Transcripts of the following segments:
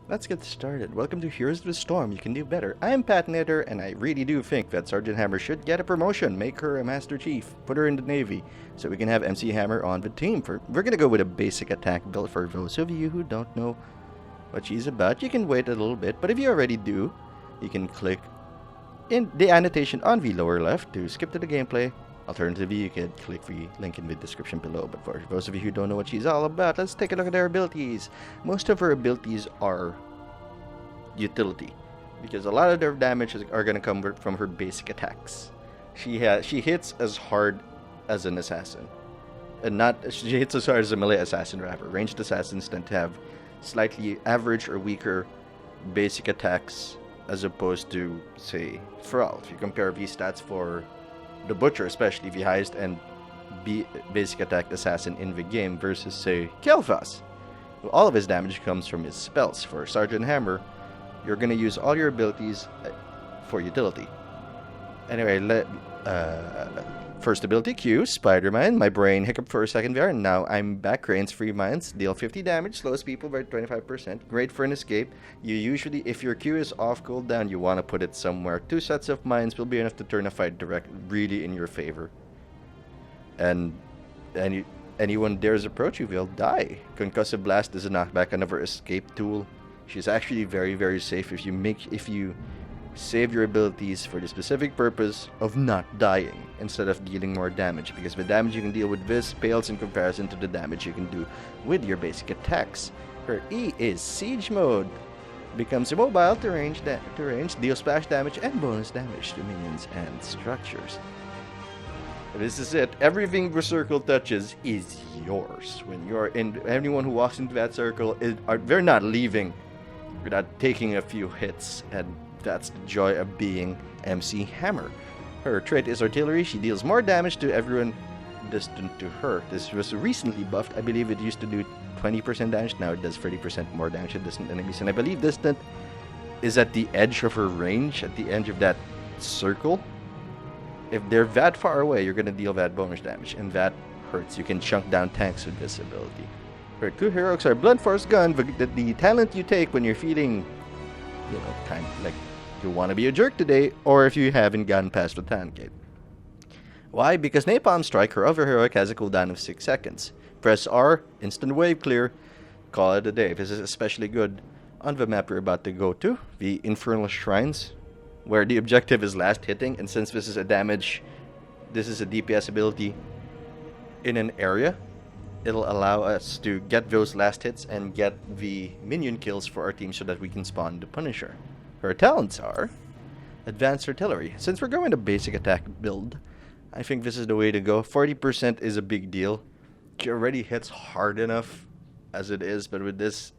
Let's get started. Welcome to Heroes of the Storm. You can do better. I'm Patinator, and I really do think that Sergeant Hammer should get a promotion. Make her a Master Chief. Put her in the Navy, so we can have MC Hammer on the team. We're gonna go with a basic attack build. For those of you who don't know what she's about, you can wait a little bit. But if you already do, you can click in the annotation on the lower left to skip to the gameplay. Alternatively, you can click the link in the description below. But for those of you who don't know what she's all about, let's take a look at her abilities. Most of her abilities are utility, because a lot of their damage are going to come from her basic attacks. She hits as hard as an assassin, and she hits as hard as a melee assassin rather. Ranged assassins tend to have slightly average or weaker basic attacks as opposed to, say, Thrall. If you compare these stats for the Butcher, especially the highest end basic attack assassin in the game, versus, say, Kel'Thas, all of his damage comes from his spells. For Sergeant Hammer, you're going to use all your abilities for utility. Anyway, first ability Q, Spider-Man. My brain hiccuped for a second there, and now I'm back. Rains 3 mines, deal 50 damage, slows people by 25%. Great for an escape. You usually, if your Q is off cooldown, you want to put it somewhere. 2 sets of mines will be enough to turn a fight really in your favor. And anyone dares approach you, they'll die. Concussive Blast is a knockback, another escape tool. She's actually very safe if you save your abilities for the specific purpose of not dying instead of dealing more damage, because the damage you can deal with this pales in comparison to the damage you can do with your basic attacks. Her E is Siege Mode. Becomes immobile to range, deals splash damage and bonus damage to minions and structures. This is it. Everything the circle touches is yours. When you're in, anyone who walks into that circle, they're not leaving without taking a few hits, and that's the joy of being MC Hammer. Her trait is Artillery. She deals more damage to everyone distant to her. This was recently buffed. I believe it used to do 20% damage. Now it does 30% more damage to distant enemies. And I believe distant is at the edge of her range, at the edge of that circle. If they're that far away, you're going to deal that bonus damage, and that hurts. You can chunk down tanks with this ability. Her 2 heroics are Blunt Force Gun, the talent you take when you're feeling, kind of like you want to be a jerk today, or if you haven't gotten past the talent gate. Why? Because Napalm Strike, her other heroic, has a cooldown of 6 seconds. Press R, instant wave clear, call it a day. This is especially good on the map we're about to go to, the Infernal Shrines, where the objective is last hitting, and since this is a DPS ability in an area, it'll allow us to get those last hits and get the minion kills for our team so that we can spawn the Punisher. Her talents are Advanced Artillery. Since we're going to basic attack build, I think this is the way to go. 40% is a big deal. She already hits hard enough as it is, but with this,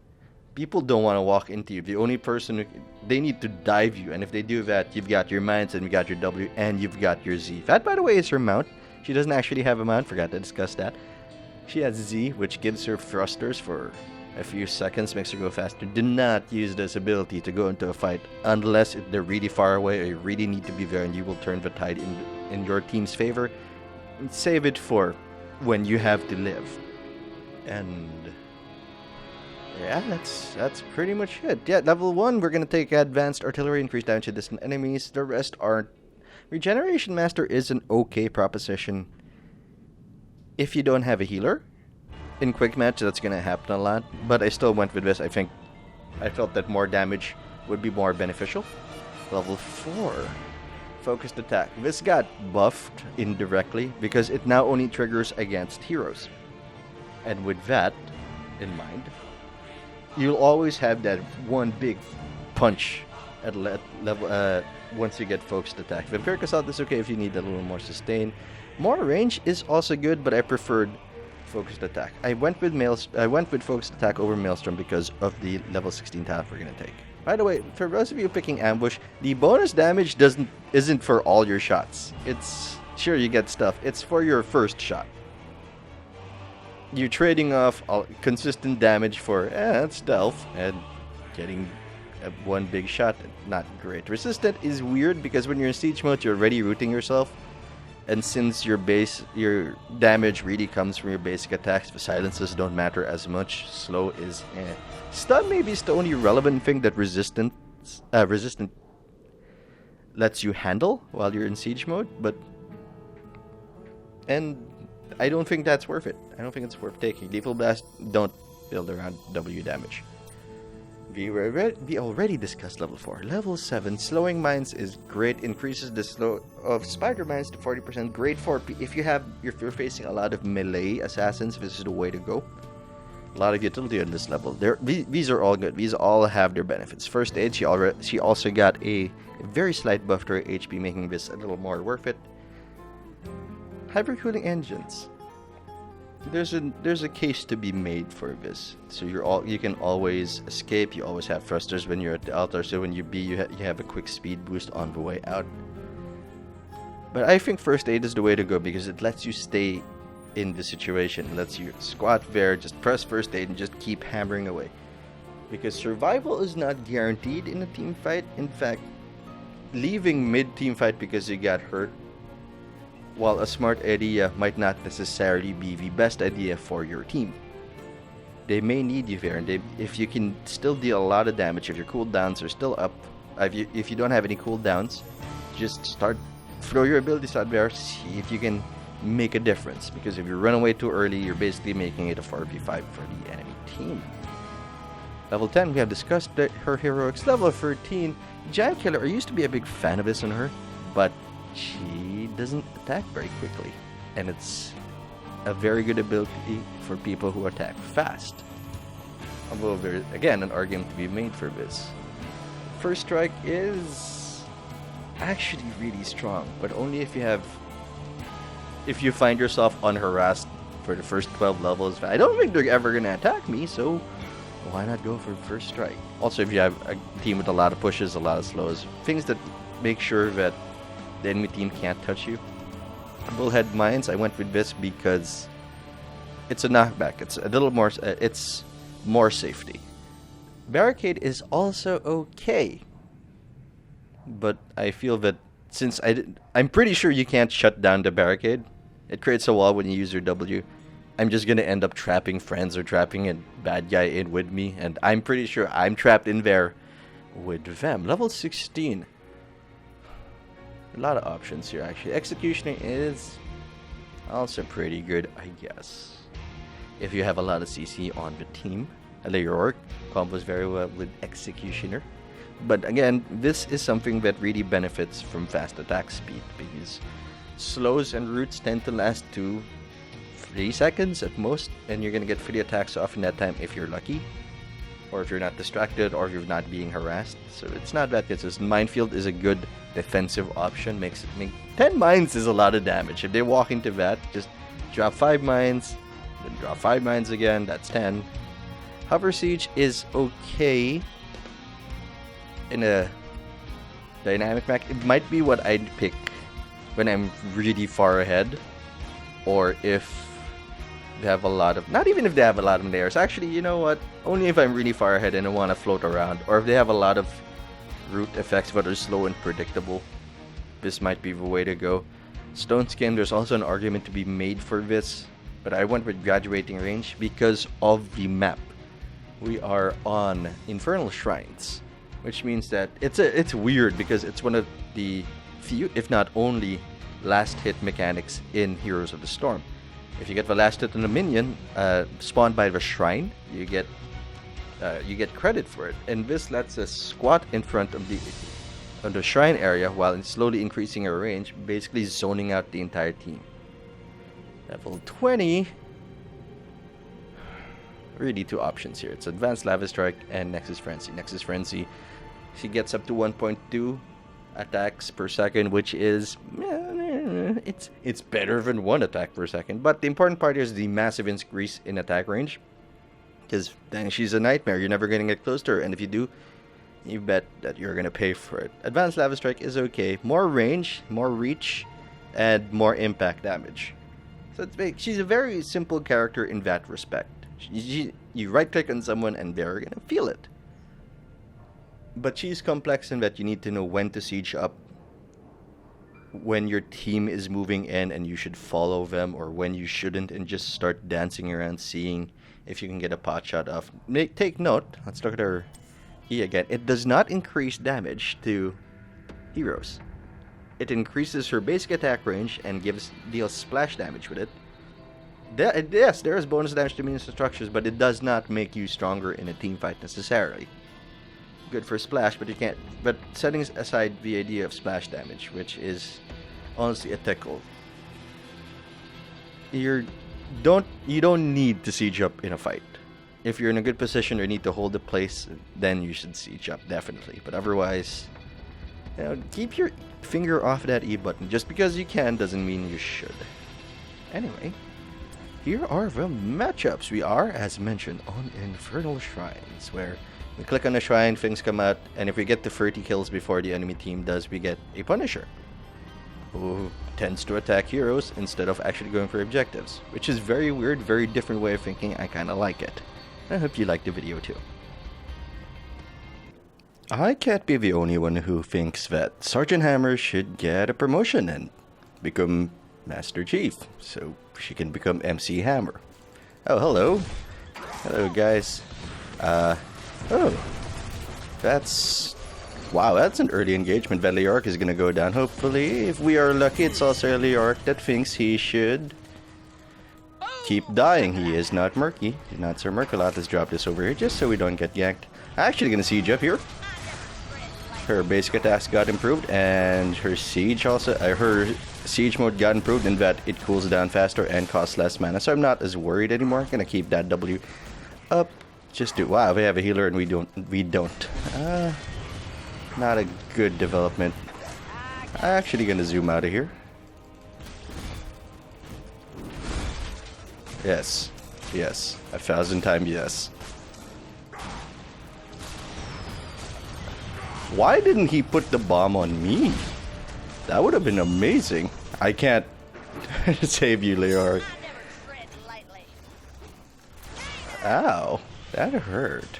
people don't want to walk into you. The only person they need to dive you, and if they do that, you've got your mines, and you've got your W, and you've got your Z. That, by the way, is her mount. She doesn't actually have a mount. Forgot to discuss that. She has Z, which gives her thrusters for a few seconds, makes her go faster. Do not use this ability to go into a fight unless they're really far away or you really need to be there, and you will turn the tide in your team's favor. Save it for when you have to live. And yeah, that's pretty much it. Yeah, level 1, we're gonna take Advanced Artillery, increase damage to distant enemies. The rest aren't. Regeneration Master is an okay proposition if you don't have a healer. In quick match, that's gonna happen a lot, but I still went with this. I felt that more damage would be more beneficial. Level 4, Focused Attack. This got buffed indirectly because it now only triggers against heroes. And with that in mind, you'll always have that one big punch at level once you get Focused Attack. Vampiric Assault is okay if you need a little more sustain. More range is also good, but I preferred Focused Attack. I went with Focused Attack over Maelstrom because of the level 16 talent we're gonna take. By the way, for those of you picking Ambush, the bonus damage isn't for all your shots. It's sure you get stuff. It's for your first shot. You're trading off consistent damage for stealth and getting one big shot. Not great. Resistant is weird because when you're in siege mode, you're already rooting yourself. And since your damage really comes from your basic attacks, the silences don't matter as much. Slow is Stun maybe is the only relevant thing that resistant lets you handle while you're in siege mode, and I don't think that's worth it. I don't think it's worth taking. Lethal Blast don't build around W damage. We already discussed level 4. Level 7, Slowing Mines is great. Increases the slow of Spider Mines to 40%. Great for if you're facing a lot of melee assassins. This is the way to go. A lot of utility on this level. These are all good. These all have their benefits. First aid, she also got a very slight buff to her HP, making this a little more worth it. Hypercooling engines. There's a case to be made for this. So you can always escape. You always have thrusters when you're at the altar. So when you have a quick speed boost on the way out. But I think first aid is the way to go because it lets you stay in the situation. It lets you squat there, just press first aid, and just keep hammering away. Because survival is not guaranteed in a team fight. In fact, leaving mid-team fight because you got hurt, while a smart idea might not necessarily be the best idea for your team. They may need you there, and if you can still deal a lot of damage, if your cooldowns are still up, if you don't have any cooldowns, just throw your abilities out there, see if you can make a difference. Because if you run away too early, you're basically making it a 4v5 for the enemy team. Level 10, we have discussed her heroics. Level 13, Giant Killer. I used to be a big fan of this on her, but she doesn't attack very quickly, and it's a very good ability for people who attack fast. Although there's again an argument to be made for this. First strike is actually really strong, but only if you find yourself unharassed for the first 12 levels. I don't think they're ever gonna attack me, so why not go for first strike? Also, if you have a team with a lot of pushes, a lot of slows, things that make sure that the enemy team can't touch you. Bullhead Mines, I went with this because it's a knockback. It's a little more. It's more safety. Barricade is also okay, but I feel that since I'm pretty sure you can't shut down the barricade. It creates a wall when you use your W. I'm just gonna end up trapping friends or trapping a bad guy in with me, and I'm pretty sure I'm trapped in there with them. Level 16. A lot of options here, actually. Executioner is also pretty good, I guess. If you have a lot of CC on the team. Your combos very well with Executioner. But again, this is something that really benefits from fast attack speed, because slows and roots tend to last 2-3 seconds at most, and you're gonna get 3 attacks off in that time if you're lucky, or if you're not distracted, or if you're not being harassed. So it's not that good. So Minefield is a good defensive option. 10 mines is a lot of damage. If they walk into that, just drop 5 mines, then drop 5 mines again. That's 10. Hover Siege is okay in a dynamic mech. It might be what I'd pick when I'm really far ahead, or if they have a lot of, not even if they have a lot of layers. Actually, you know what? Only if I'm really far ahead and I want to float around, or if they have a lot of root effects but are slow and predictable. This might be the way to go. Stone Skin, there's also an argument to be made for this, but I went with Graduating Range because of the map. We are on Infernal Shrines, which means that it's weird because it's one of the few, if not only, last hit mechanics in Heroes of the Storm. If you get the last hit on a minion spawned by the shrine, you get credit for it, and this lets us squat in front of the shrine area while slowly increasing our range, basically zoning out the entire team. Level 20. Really 2 options here. It's Advanced Lava Strike and Nexus Frenzy. Nexus Frenzy, she gets up to 1.2 attacks per second, which is it's better than 1 attack per second. But the important part is the massive increase in attack range, because then she's a nightmare. You're never going to get close to her, and if you do, you bet that you're going to pay for it. Advanced Lava Strike is okay. More range, more reach, and more impact damage. So she's a very simple character in that respect. You right click on someone and they're gonna feel it. But she's complex in that you need to know when to siege up, when your team is moving in and you should follow them, or when you shouldn't, and just start dancing around seeing if you can get a pot shot off. Take note, let's look at our E again. It does not increase damage to heroes. It increases her basic attack range and deals splash damage with it. Yes, there is bonus damage to minions and structures, but it does not make you stronger in a team fight necessarily. Good for splash, but you can't. But setting aside the idea of splash damage, which is honestly a tickle, you don't need to siege up in a fight. If you're in a good position or need to hold the place, then you should siege up definitely. But otherwise, keep your finger off that E button. Just because you can doesn't mean you should. Anyway, here are the matchups. We are, as mentioned, on Infernal Shrines, where we click on the shrine, things come out, and if we get to 30 kills before the enemy team does, we get a Punisher, who tends to attack heroes instead of actually going for objectives, which is very weird, very different way of thinking. I kind of like it. I hope you liked the video too. I can't be the only one who thinks that Sergeant Hammer should get a promotion and become Master Chief, so she can become MC Hammer. Oh, hello. Hello, guys. Oh. Wow, that's an early engagement. That Leoric is gonna go down. Hopefully, if we are lucky, it's also a Leoric that thinks he should keep dying. He is not Murky. He's not Sir Murkalot. Let's drop this over here just so we don't get yanked. Actually gonna siege up here. Her basic attacks got improved, and her siege also, her siege mode got improved in that it cools down faster and costs less mana. So I'm not as worried anymore. Gonna keep that W up. Wow, we have a healer and we don't. Not a good development. I'm actually gonna zoom out of here. Yes. 1,000 times yes. Why didn't he put the bomb on me? That would have been amazing. I can't save you, Leoric. Ow. That hurt.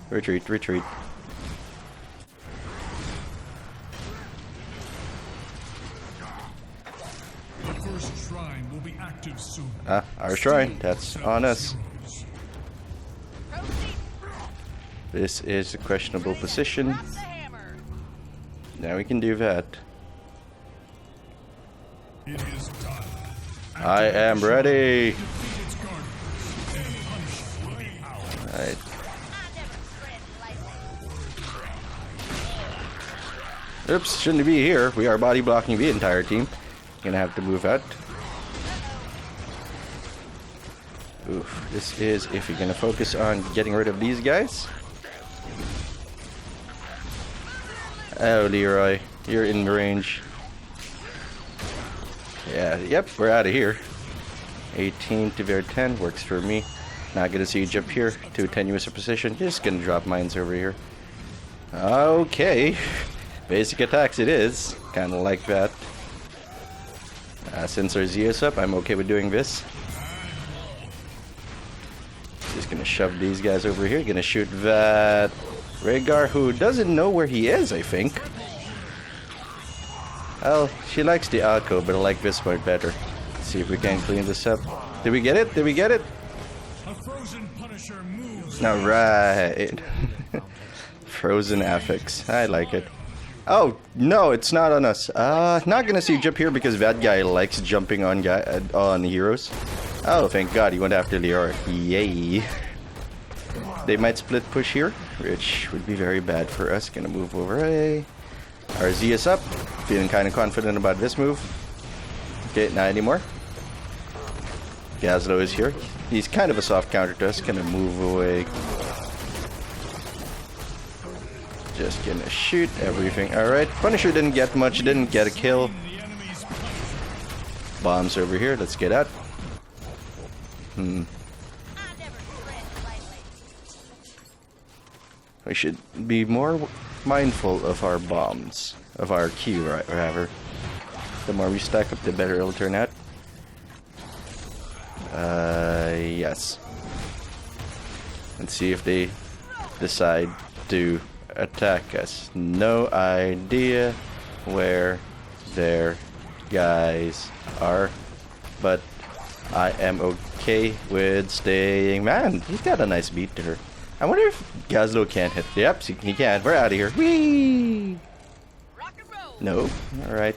Retreat. The first shrine will be active soon. Our shrine. That's on us. This is a questionable position. Now we can do that. It is done. I am ready. Right. Oops, shouldn't be here. We are body blocking the entire team. Gonna have to move out. Oof, this is if you're gonna focus on getting rid of these guys. Oh, Leroy, you're in range. Yeah, yep, we're out of here. 18 to their 10 works for me. Not gonna siege up here. Too tenuous a position. Just gonna drop mines over here. Okay. Basic attacks it is. Kinda like that. Since our Z is up, I'm okay with doing this. Just gonna shove these guys over here. Gonna shoot that Rhaegar, who doesn't know where he is, I think. Well, she likes the alcove, but I like this part better. Let's see if we can clean this up. Did we get it? Did we get it? A frozen Punisher moves. Alright. Frozen affix. I like it. Oh, no, it's not on us. Not gonna siege up here because that guy likes jumping on heroes. Oh, thank God, he went after Leoric. Yay. They might split push here, which would be very bad for us. Gonna move over. Hey. Our Z is up. Feeling kind of confident about this move. Okay, not anymore. Gazlo is here. He's kind of a soft counter to us. Gonna move away. Just gonna shoot everything. Alright, Punisher didn't get much. Didn't get a kill. Bombs over here. Let's get out. We should be more mindful of our bombs. Of our Q, rather. The more we stack up, the better it'll turn out. Yes. Let's see if they decide to attack us. No idea where their guys are. But I am okay with staying. Man, he's got a nice beat to her. I wonder if Gazlo can't hit. Yep, he can. We're out of here. Whee! No. Alright.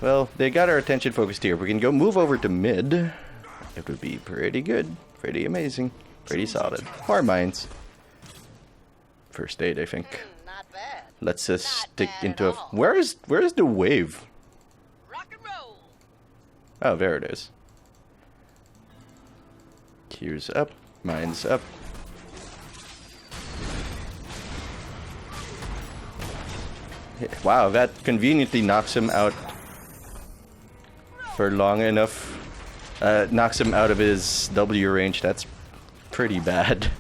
Well, they got our attention focused here. We can go move over to mid. It would be pretty good. Pretty amazing. Pretty solid. More mines. First aid, I think. Not bad. Let's just stick into a... Where's the wave? Rock and roll. Oh, there it is. Q's up. Mines up. Wow, that conveniently knocks him out for long enough. Knocks him out of his W range. That's pretty bad.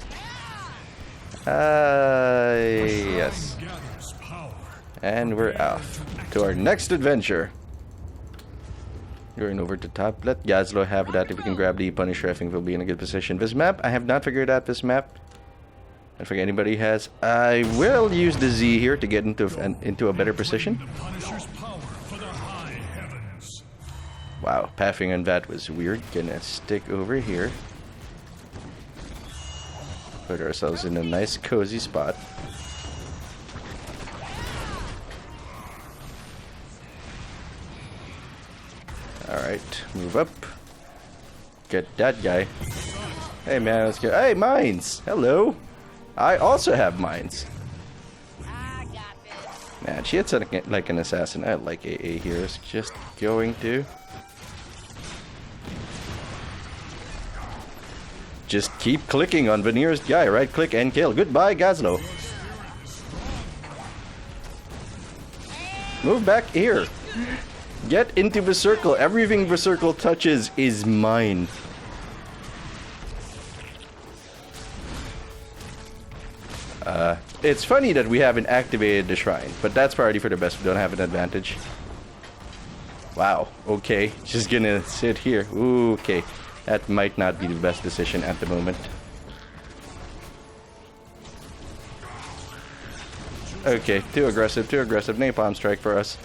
Yes. And we're off to our next adventure. Going over to top. Let Gazlo have that. If we can grab the Punisher, I think we'll be in a good position. This map, I have not figured out this map. I think anybody has. I will use the Z here to get into a better position. Wow, pathing on that was weird. Gonna stick over here. Put ourselves in a nice cozy spot. Alright, move up. Get that guy. Hey man, let's get... Hey, mines! Hello! I also have mines. Man, she hits like an assassin. I like AA here. It's just going to... Just keep clicking on the nearest guy. Right click and kill. Goodbye, Gazlo. Move back here. Get into the circle. Everything the circle touches is mine. It's funny that we haven't activated the shrine, but that's probably for the best. We don't have an advantage. Wow. Okay. Just gonna sit here. Ooh, okay. That might not be the best decision at the moment. Okay, too aggressive, too aggressive. Napalm strike for us.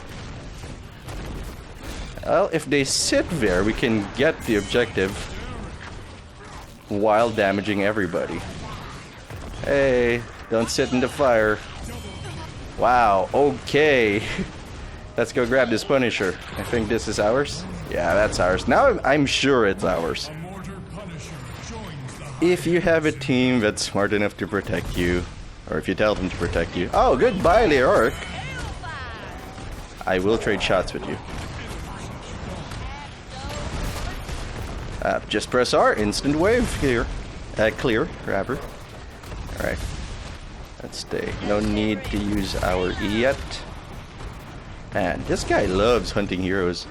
Well, if they sit there, we can get the objective while damaging everybody. Hey, don't sit in the fire. Wow, okay. Let's go grab this Punisher. I think this is ours. Yeah, that's ours. Now I'm sure it's ours. If you have a team that's smart enough to protect you, or if you tell them to protect you. Oh, goodbye, Leoric. I will trade shots with you. Just press R, instant wave here. Clear, grabber. Alright. Let's stay. No need to use our E yet. Man, this guy loves hunting heroes.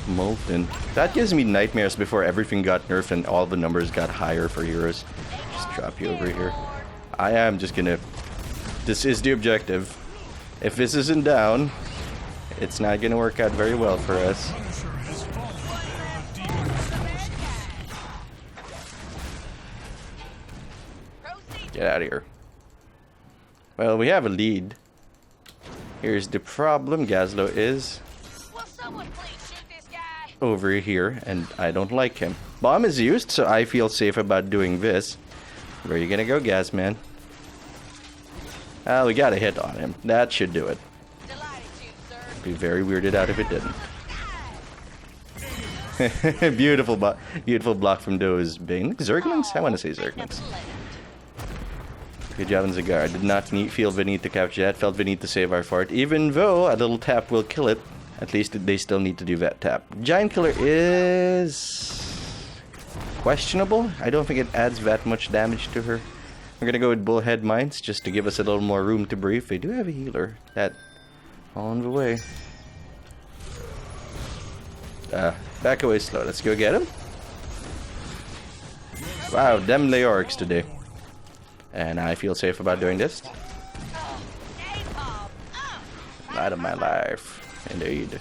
Molten. That gives me nightmares before everything got nerfed and all the numbers got higher for heroes. Just drop you over here. I am just gonna... This is the objective. If this isn't down, it's not gonna work out very well for us. Get out of here. Well, we have a lead. Here's the problem, Gazlo is over here, and I don't like him. Bomb is used, so I feel safe about doing this. Where are you gonna go, Gazman? We got a hit on him. That should do it. Be very weirded out if it didn't. Beautiful block from those Bane. Zerglings? I want to say Zerglings. Good job on Zagar. I did not feel the need to capture that. Felt the need to save our fort. Even though a little tap will kill it, at least they still need to do that tap. Giant Killer is questionable. I don't think it adds that much damage to her. We're gonna go with Bullhead Mines just to give us a little more room to breathe. They do have a healer. That on the way. Back away slow. Let's go get him. Wow, them Leorics today. And I feel safe about doing this. Night of my life. Indeed.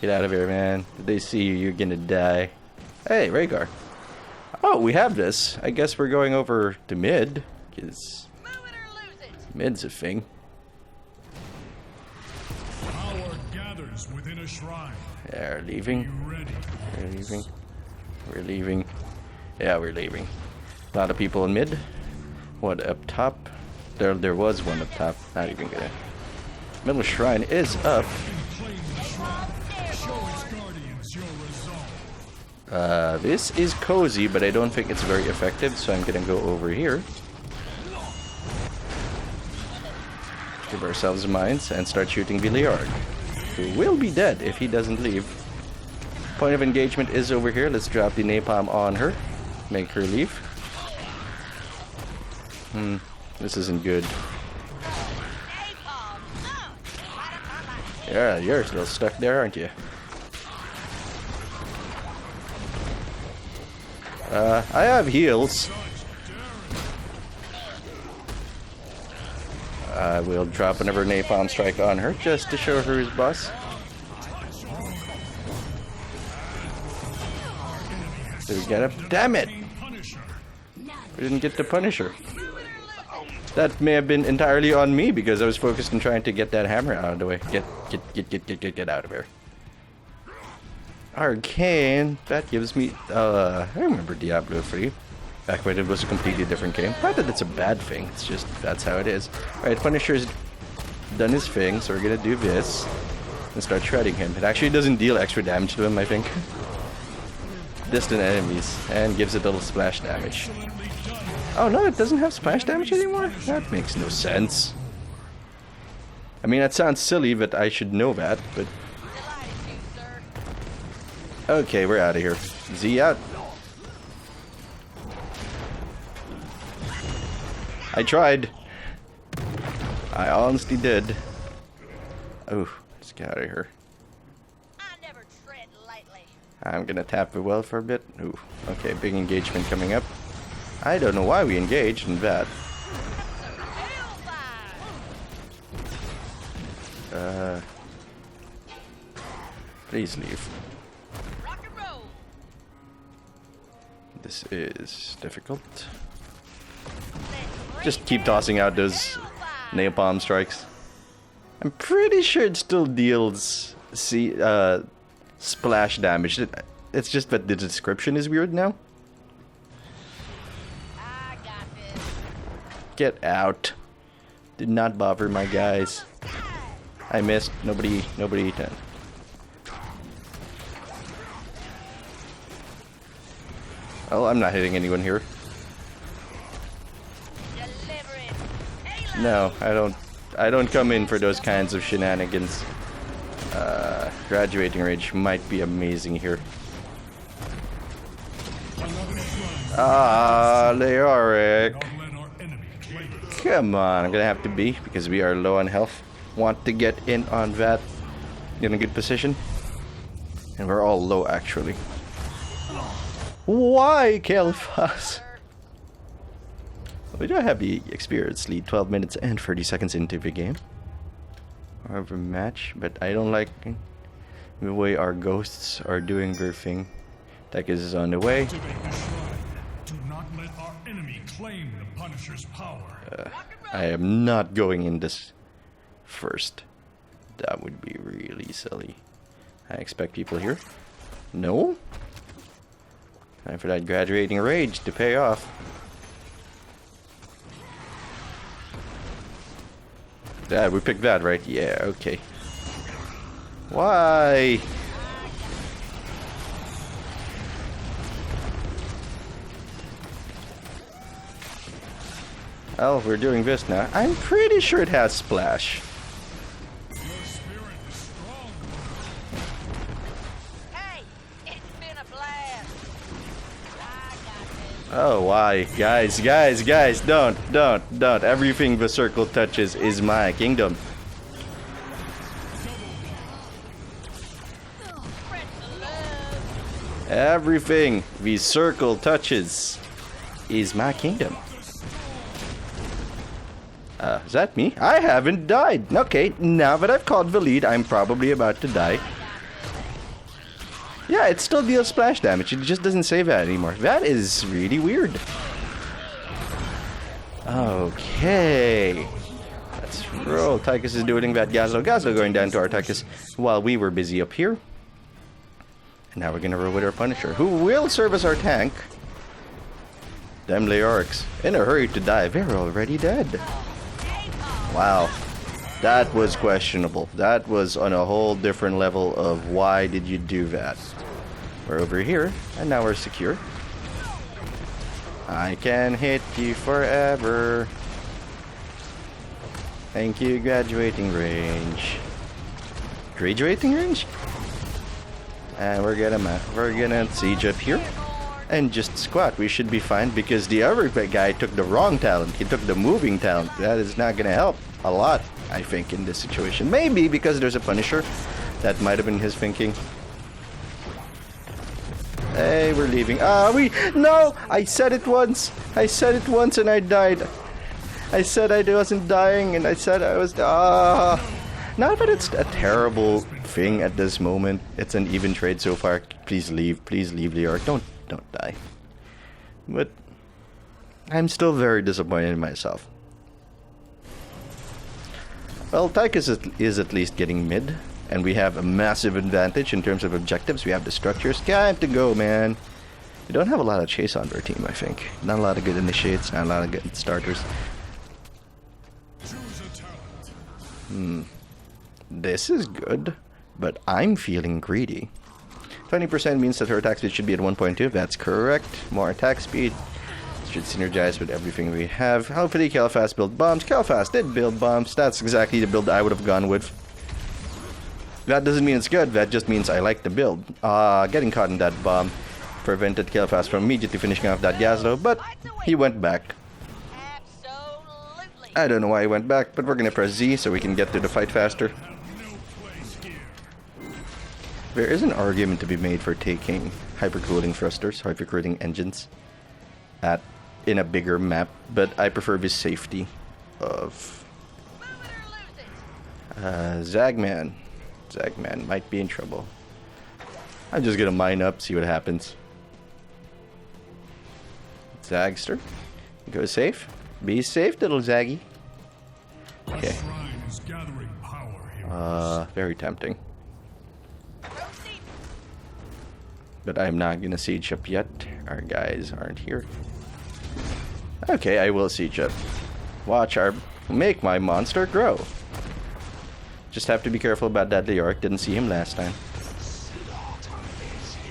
Get out of here, man. If they see you, you're gonna die. Hey, Rhaegar. Oh, we have this. I guess we're going over to mid. Because mid's a thing. warriors within a shrine. Yeah, we're Be leaving. ready. We're leaving. We're leaving. Yeah, we're leaving. A lot of people in mid. What up top? There was one up top. Not even gonna. Middle shrine is up. Claim the shrine. Show its guardians your resolve. This is cozy, but I don't think it's very effective, so I'm gonna go over here. Give ourselves mines and start shooting Villiard, who will be dead if he doesn't leave. Point of engagement is over here. Let's drop the napalm on her. Make her leave. This isn't good. Yeah, you're still stuck there, aren't you? I have heals. I will drop another napalm strike on her just to show her who's boss. Did we get him? Damn it! We didn't get to punish her. That may have been entirely on me because I was focused on trying to get that hammer out of the way. Get out of here. Arcane. That gives me. I remember Diablo 3. Back when it was a completely different game. Not that it's a bad thing. It's just that's how it is. Alright, Punisher's done his thing, so we're gonna do this and start shredding him. It actually doesn't deal extra damage to him, I think. Distant enemies and gives a little splash damage. Oh no, it doesn't have splash damage anymore? That makes no sense. I mean, that sounds silly, but I should know that, but... Okay, we're out of here. Z out. I tried. I honestly did. Oh, let's get out of here. I never tread lightly. I'm gonna tap the well for a bit. Ooh, okay, big engagement coming up. I don't know why we engaged in that. Please leave. Rock and roll. This is difficult. Just keep tossing out those napalm strikes. I'm pretty sure it still deals splash damage. It's just that the description is weird now. I got this. Get out. Did not bother my guys. I missed. Nobody did. Oh, I'm not hitting anyone here. Deliver it. Halo. No, I don't come in for those kinds of shenanigans. Graduating rage might be amazing here. Ah, Leoric. Don't let our enemy claim it. Come on, I'm gonna have to be because we are low on health. Want to get in on that. In a good position. And we're all low actually. Why, Kelfas? We do have the experience lead 12 minutes and 30 seconds into the game. However, match, but I don't like the way our ghosts are doing their thing. Tech is on the way. Activate the shrine. Do not let our enemy claim the Punisher's power. I am not going in this first. That would be really silly. I expect people here. No? Time for that graduating rage to pay off. Dad, we picked that, right? Yeah, okay. Why? Oh, we're doing this now. I'm pretty sure it has splash. Your spirit is strong. Hey, it's been a blast. I got this. Oh, why? Guys, don't. Everything the circle touches is my kingdom. Spread the love. Everything the circle touches is my kingdom. Is that me? I haven't died. Okay, now that I've caught the lead, I'm probably about to die. Yeah, it still deals splash damage. It just doesn't say that anymore. That is really weird. Okay. That's Roll. Tychus is doing that. Gazlo going down to our Tychus while we were busy up here. And now we're gonna roll with our Punisher, who will serve as our tank. Them Leorics in a hurry to die. They're already dead. Wow. That was questionable. That was on a whole different level of why did you do that. We're over here, and now we're secure. I can hit you forever. Thank you, graduating range. Graduating range? And we're gonna siege up here and just squat. We should be fine because the other guy took the wrong talent. He took the moving talent. That is not gonna help a lot, I think, in this situation. Maybe because there's a Punisher. That might have been his thinking. Hey, we're leaving. No! I said it once. I said it once and I died. I said I wasn't dying and I said I was... Not that it's a terrible thing at this moment. It's an even trade so far. Please leave, Leoric. Don't die. But I'm still very disappointed in myself. Well, Tychus is at least getting mid, and we have a massive advantage in terms of objectives. We have the structures. Time to go, man. We don't have a lot of chase on our team, I think. Not a lot of good initiates, not a lot of good starters. This is good, but I'm feeling greedy. 20% means that her attack speed should be at 1.2. That's correct. More attack speed should synergize with everything we have. Hopefully Kelfast build bombs. Kelfast did build bombs. That's exactly the build I would have gone with. That doesn't mean it's good. That just means I like the build. Getting caught in that bomb prevented Kelfast from immediately finishing off that Gazlo, but he went back. I don't know why he went back, but we're gonna press Z so we can get to the fight faster. There is an argument to be made for taking hypercooling thrusters, hypercooling engines in a bigger map, but I prefer the safety of Zagman. Zagman might be in trouble. I'm just gonna mine up, see what happens. Zagster, go safe. Be safe, little Zaggy. Okay. Very tempting. But I'm not gonna siege up yet. Our guys aren't here. Okay, I will siege up. Watch make my monster grow. Just have to be careful about that Leoric. Didn't see him last time.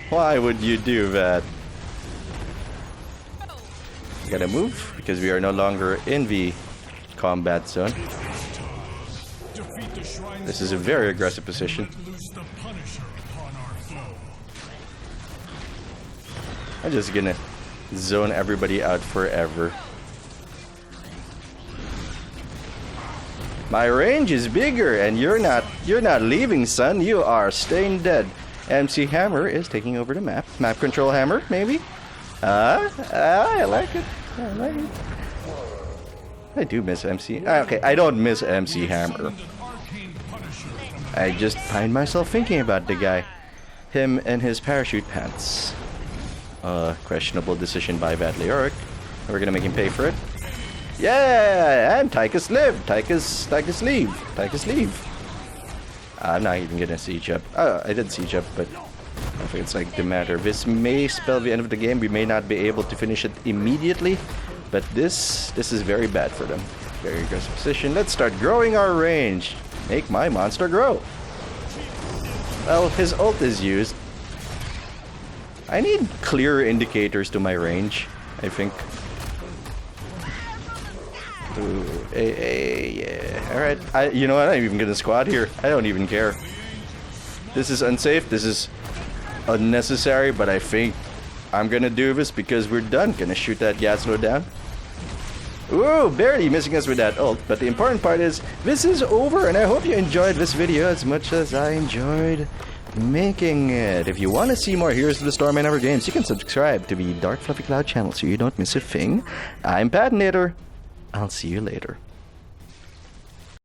Why would you do that? Gotta move because we are no longer in the combat zone. This is a very aggressive position. I'm just gonna zone everybody out forever. My range is bigger and you're not leaving, son. You are staying dead. MC Hammer is taking over the map. Map control hammer, maybe? I like it. I like it. I do miss MC. Okay, I don't miss MC Hammer. I just find myself thinking about the guy. Him and his parachute pants. Questionable decision by Bad Leoric. We're gonna make him pay for it. Yeah, and Tychus live. Tychus leave. Tychus leave. I'm not even gonna siege up. I did siege up, but I think it's like the matter. This may spell the end of the game. We may not be able to finish it immediately, but this is very bad for them. Very aggressive position. Let's start growing our range. Make my monster grow. Well, his ult is used. I need clearer indicators to my range, I think. Ooh, yeah. Alright, you know what? I'm even gonna squat here. I don't even care. This is unsafe. This is unnecessary, but I think I'm gonna do this because we're done. Gonna shoot that Gazlo down. Ooh, barely missing us with that ult. But the important part is, this is over, and I hope you enjoyed this video as much as I enjoyed making it. If you want to see more Heroes of the Storm and other games, you can subscribe to the Dark Fluffy Cloud channel so you don't miss a thing. I'm Patinator. I'll see you later.